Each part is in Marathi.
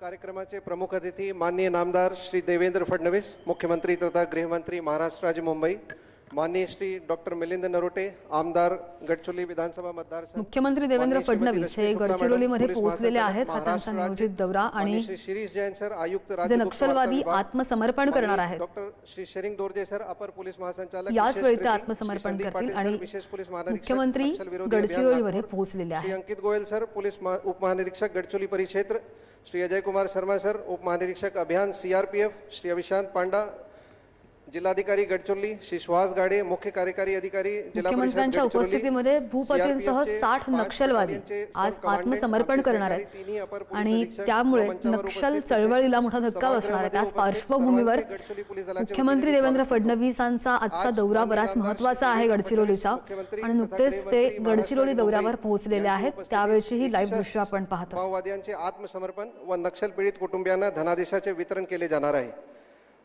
कार्यक्रमाचे प्रमुख अतिथी माननीय नामदार श्री देवेंद्र फडणवीस, मुख्यमंत्री तथा गृहमंत्री महाराष्ट्र राज्य मुंबई, माननीय श्री डॉक्टर मिलिंद नरोटे, आमदार गडचिरोली विधानसभा मतदारसंघ, मुख्यमंत्री देवेंद्र फडणवीस हे गडचिरोलीमध्ये पोहोचलेले आहेत। हा त्यांचा नियोजित दौरा आणि श्री शिरीष जैन सर आयुक्त जे नक्षलवादी आत्मसमर्पण करणार आहेत, डॉक्टर श्री शेरिंग दोर्जे सर अपर पोलीस महासंचालक याच वेळी ते आत्मसमर्पण करतील आणि विशेष पोलीस महानिरीक्षक मुख्यमंत्री गडचिरोलीमध्ये पोहोचलेले आहेत। श्री अंकित गोयल सर पुलिस उपमहानिरीक्षक गडचिरोली परिक्षेत्र, श्री अजय कुमार शर्मा सर उपमहानिरीक्षक अभियान सीआरपीएफ, श्री अभिशांत पांडा जिल्हाधिकारी गडचिरोली, श्री सुहास गाडे मुख्य कार्यकारी अधिकारी जिल्हा मुख्यमंत्र्यांच्या उपस्थितीमध्ये भूपतींसह 60 नक्षलवादी आज आत्मसमर्पण करणार आहेत आणि त्यामुळे नक्षल चळवळीला मोठा धक्का बसणार आहे। त्याच पार्श्वभूमीवर मुख्यमंत्री देवेंद्र फडणवीसांचा आजचा दौरा बराच महत्त्वाचा आहे गडचिरोलीचा आणि नुकतेच ते गडचिरोली दौऱ्यावर पोहोचलेले आहेत। त्यावेळची ही लाईव्ह दृश्य आपण पाहतो। माओवाद्यांचे आत्मसमर्पण व नक्षल पीडित कुटुंबियांना धनादेशाचे वितरण केले जाणार आहे।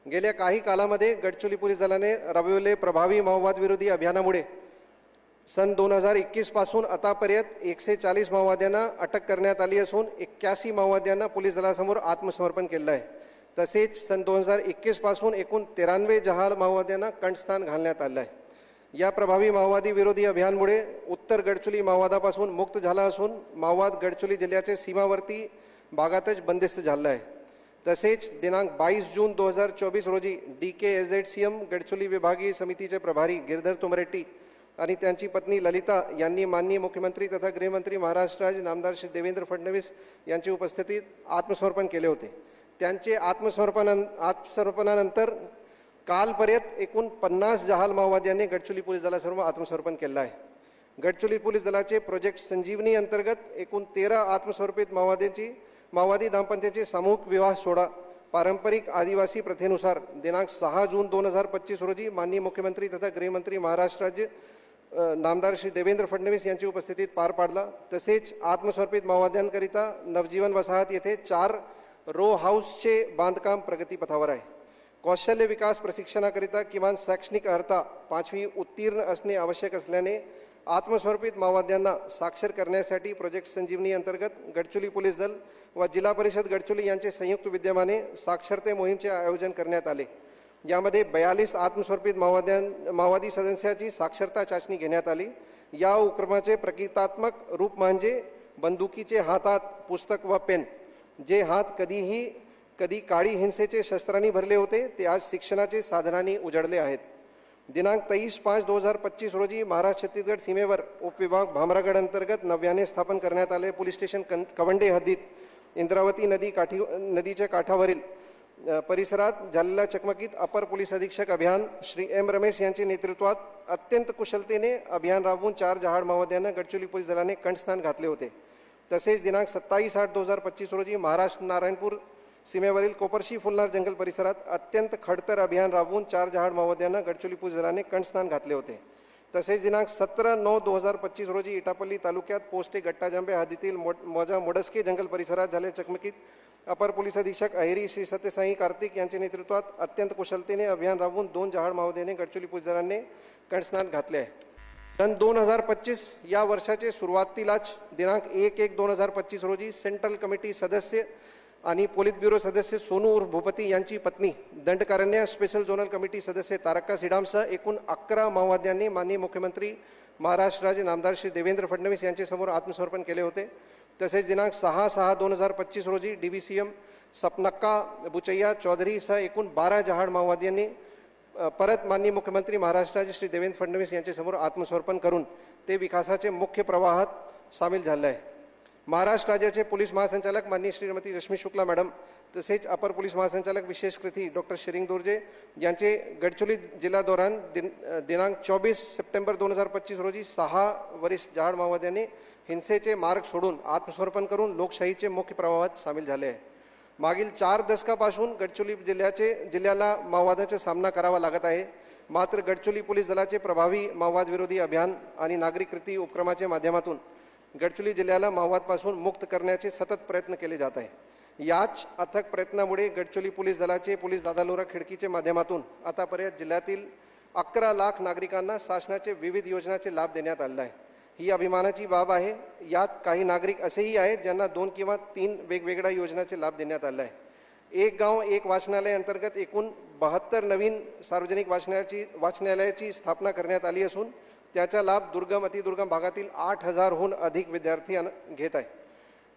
गेल्या काही कालामध्ये गडचिरोली पोलीस दलाने राबविलेले प्रभावी माओवाद विरोधी अभियानामुळे सन 2021 पासून आतापर्यंत 140 माओवाद्यांना अटक करण्यात आली असून 81 माओवाद्यांना पोलीस दलासमोर आत्मसमर्पण केले आहे। तसेच सन 2021 पासून एकूण 93 जहाल माओवाद्यांना कंठस्थान घालण्यात आले आहे। या प्रभावी माओवादी विरोधी अभियानामुळे उत्तर गडचिरोली माओवादापासून मुक्त झाला असून माओवाद गडचिरोली जिल्ह्याचे सीमावर्ती भागातच बंदिस्त झाला आहे। तसेच दिनांक 22 जून 2024 रोजी DKSZCM गडचिरोली विभागीय समितीचे प्रभारी गिरधर तुमरेड्डी आणि त्यांची पत्नी ललिता यांनी माननीय मुख्यमंत्री तथा गृहमंत्री महाराष्ट्र राज्य नामदार श्री देवेंद्र फडणवीस यांची उपस्थितीत आत्मसमर्पण केले होते। त्यांचे आत्मसमर्पणानंतर कालपर्यंत एकूण 50 जहाल माओवाद्यांनी गडचिरोली पोलीस दलासमोर आत्मसमर्पण केले आहे। गडचिरोली पोलीस दलाचे प्रोजेक्ट संजीवनी अंतर्गत एकूण 13 आत्मसमर्पित माओवादी दाम्पत्याचे सामूहिक विवाह सोहळा पारंपरिक आदिवासी प्रथेनुसार दिनांक 6 जून 2025 रोजी माननीय मुख्यमंत्री तथा गृहमंत्री महाराष्ट्र राज्य नामदार श्री देवेंद्र फडणवीस यांची उपस्थितीत पार पाडला। तसेच आत्मसमर्पित माओवाद्यांकरिता नवजीवन वसाहत येथे 4 रो हाऊसचे बांधकाम प्रगतीपथावर आहे। कौशल्य विकास प्रशिक्षणाकरिता किमान शैक्षणिक अर्हता 5वी उत्तीर्ण असणे आवश्यक असल्याने आत्मसमर्पित माओवाद्यांना साक्षर करण्यासाठी प्रोजेक्ट संजीवनी अंतर्गत गडचिरोली पोलीस दल व जिल्हा परिषद गडचिरोली यांचे संयुक्त विद्यमाने साक्षरते मोहीमचे आयोजन करण्यात आले। यामध्ये 42 आत्मसमर्पित माओवादी सदस्यांची साक्षरता चाचणी घेण्यात आली। या उपक्रमाचे प्रतीकात्मक रूप म्हणजे बंदुकीचे हातात पुस्तक व पेन, जे हात कधी काळी हिंसेचे शस्त्रांनी भरले होते ते आज शिक्षणाचे साधनांनी उजळले आहेत। दिनांक 23/5/2025 रोजी महाराष्ट्र छत्तीसगड सीमेवर उपविभाग भामरागड अंतर्गत नव्याने स्थापन करण्यात आले पोलीस स्टेशन कवंडे हद्दीत इंद्रावती नदीच्या काठावरील परिसरात झालेल्या चकमकीत अपर पोलीस अधीक्षक अभियान श्री M रमेश यांच्या नेतृत्वात अत्यंत कुशलतेने अभियान राबवून 4 जहाल माओवाद्यांना गडचिरोली पोलीस दलाने कंठस्थान घातले होते। तसेच दिनांक 27/8/2025 रोजी महाराष्ट्र नारायणपूर सीमेवरील कोपरशी फुलनार जंगल परिसरात अत्यंत खडतर अभियान राबवून 4 जहाल माओवाद्यांना गडचिरोली पोलीस दलाने कंठस्थान घातले होते। तसेच दिनांक 17/9/2025 रोजी इटापल्ली तालुक्यात पोस्टे गट्टाजांबे हद्दीतील मोडस्के जंगल परिसरात झालेल्या चकमकीत अपर पोलीस अधीक्षक अहिरी श्री सत्यसाई कार्तिक यांच्या नेतृत्वात अत्यंत कुशलतेने अभियान राबवून 2 जहाल माओवाद्यांनी गडचिरोली पोलीस दलाने कंठस्थान घातले आहे। सन 2025 या वर्षाचे सुरुवातीलाच दिनांक 1/1/2025 रोजी सेंट्रल कमिटी सदस्य आणि पोलिट ब्युरो सदस्य सोनू उर्फ भूपती यांची पत्नी, दंडकारण्य स्पेशल झोनल कमिटी सदस्य तारका सिडामसह एकूण 11 माओवाद्यांनी माननीय मुख्यमंत्री महाराष्ट्र राज्य नामदार श्री देवेंद्र फडणवीस यांच्यासमोर आत्मसमर्पण केले होते। तसेच दिनांक 6/6/2025 रोजी DBCM सपनक्का बुचैया चौधरी सह एकूण 12 जहाल माओवाद्यांनी परत माननीय मुख्यमंत्री महाराष्ट्र राज्य श्री देवेंद्र फडणवीस यांच्यासमोर आत्मसमर्पण करून ते विकासाचे मुख्य प्रवाहात सामील झाले आहे। महाराष्ट्र राज्याचे पोलीस महासंचालक माननीय श्रीमती रश्मी शुक्ला मॅडम तसेच अपर पोलीस महासंचालक विशेष कृती डॉक्टर शेरिंग दोर्जे यांचे गडचिरोली जिल्हा दौऱ्यान दिनांक 24 सप्टेंबर 2025 रोजी 6 वरिष्ठ जहाल माओवाद्यांनी हिंसेचे मार्ग सोडून आत्मसमर्पण करून लोकशाहीचे मुख्य प्रवाहात सामील झाले आहे। मागील 4 दशकापासून गडचिरोली जिल्ह्याला माओवादाचा सामना करावा लागत आहे। मात्र गडचिरोली पोलीस दलाचे प्रभावी माओवाद विरोधी अभियान आणि नागरिक कृती उपक्रमाच्या माध्यमातून गडचिरोली जिल्ह्याला माओवादपासून मुक्त करण्याचे सतत प्रयत्न केले जात आहे। याच अथक प्रयत्नामुळे गडचिरोली पोलीस दलाचे पोलीस दादालोरा खिडकीच्या माध्यमातून आतापर्यंत जिल्ह्यातील 11 लाख नागरिकांना शासनाचे विविध योजनांचे लाभ देण्यात आले आहे। ही अभिमानाची बाब आहे. यात काही नागरिक असेही आहेत ज्यांना 2 किंवा 3 वेगवेगळ्या योजनांचे लाभ देण्यात आले आहे. एक गाव एक वाचनालय अंतर्गत एकूण 72 नवीन सार्वजनिक वाचनालयाची स्थापना करण्यात आली असून त्याचा लाभ दुर्गम अतिदुर्गम भागातील 8,000हून अधिक विद्यार्थी घेत आहे.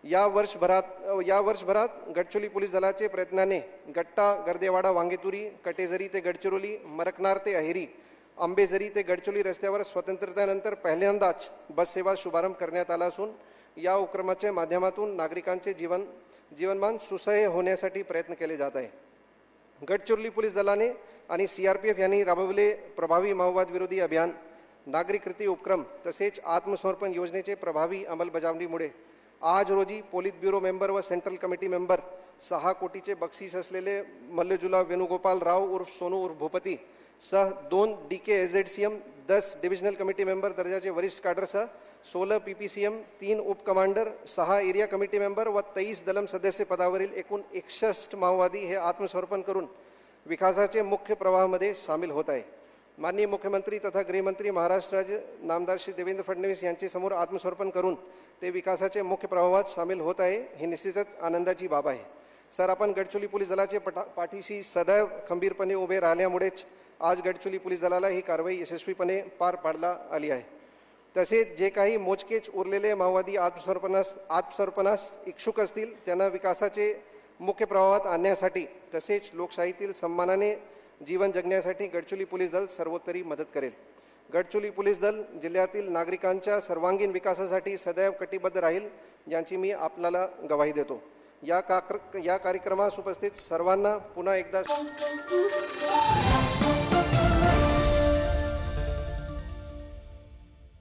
या वर्षभरात गडचिरोली पोलीस दलाचे प्रयत्नाने गट्टा, गर्देवाडा, वांगेतुरी, कटेझरी ते गडचिरोली, मरकनार ते अहेरी, आंबेझरी ते गडचिरोली रस्त्यावर स्वतंत्रतेनंतर पहिल्यांदाच बस सेवा शुभारंभ करण्यात आला असून या उपक्रमाच्या माध्यमातून नागरिकांचे जीवनमान सुसह्य होण्यासाठी प्रयत्न केले जात आहे. गडचिरोली पोलीस दलाने आणि CRPF यांनी राबवले प्रभावी माओवाद विरोधी अभियान, नागरिक कृती उपक्रम तसेच आत्मसमर्पण योजनेचे प्रभावी अंमलबजावणीमुळे आज रोजी पोलित ब्युरो मेंबर व सेंट्रल कमिटी मेंबर 6 कोटीचे बक्षीस असलेले मल्लजुला वेणुगोपाल राव उर्फ सोनू उर्फ भूपती सह 2 DK SZCM, 10 divisional committee member दर्जाचे वरिष्ठ कॅडरसह 16 PPCM, 3 उप कमांडर, 6 एरिया कमिटी मेंबर व 23 दलम सदस्य पदावरील एकूण 61 माओवादी हे आत्मसमर्पण करून विकासाचे मुख्य प्रवाहामध्ये सामील होत आहे. माननीय मुख्यमंत्री तथा गृहमंत्री महाराष्ट्र राज्य नामदार श्री देवेंद्र फडणवीस यांचे समोर आत्मसमर्पण करून ते विकासाचे मुख्य प्रवाहात सामील होत आहे ही निश्चितच आनंदाची बाब आहे. सर, आपण गडचिरोली पोलीस दलाचे पाठीशी सदैव खंबीरपणे उभे राहिल्यामुळेच आज गडचिरोली पोलीस दलाला ही कारवाई यशस्वीपणे पार पाडता आली आहे. तसेच जे काही मोजकेच उरलेले माओवादी आत्मसमर्पणास इच्छुक असतील त्यांना विकासाचे मुख्य प्रवाहात आणण्यासाठी तसेच लोकशाहीतील सन्मानाने जीवन जगण्यासाठी गडचिरोली पोलीस दल सर्वोत्तरी मदत करेल. गडचिरोली पोलीस दल जिल्ह्यातील नागरिकांच्या सर्वांगीण विकासासाठी सदैव कटिबद्ध राहील यांची मी आपल्याला ग्वाही देतो. या कार्यक्रमास उपस्थित सर्वांना पुन्हा एकदा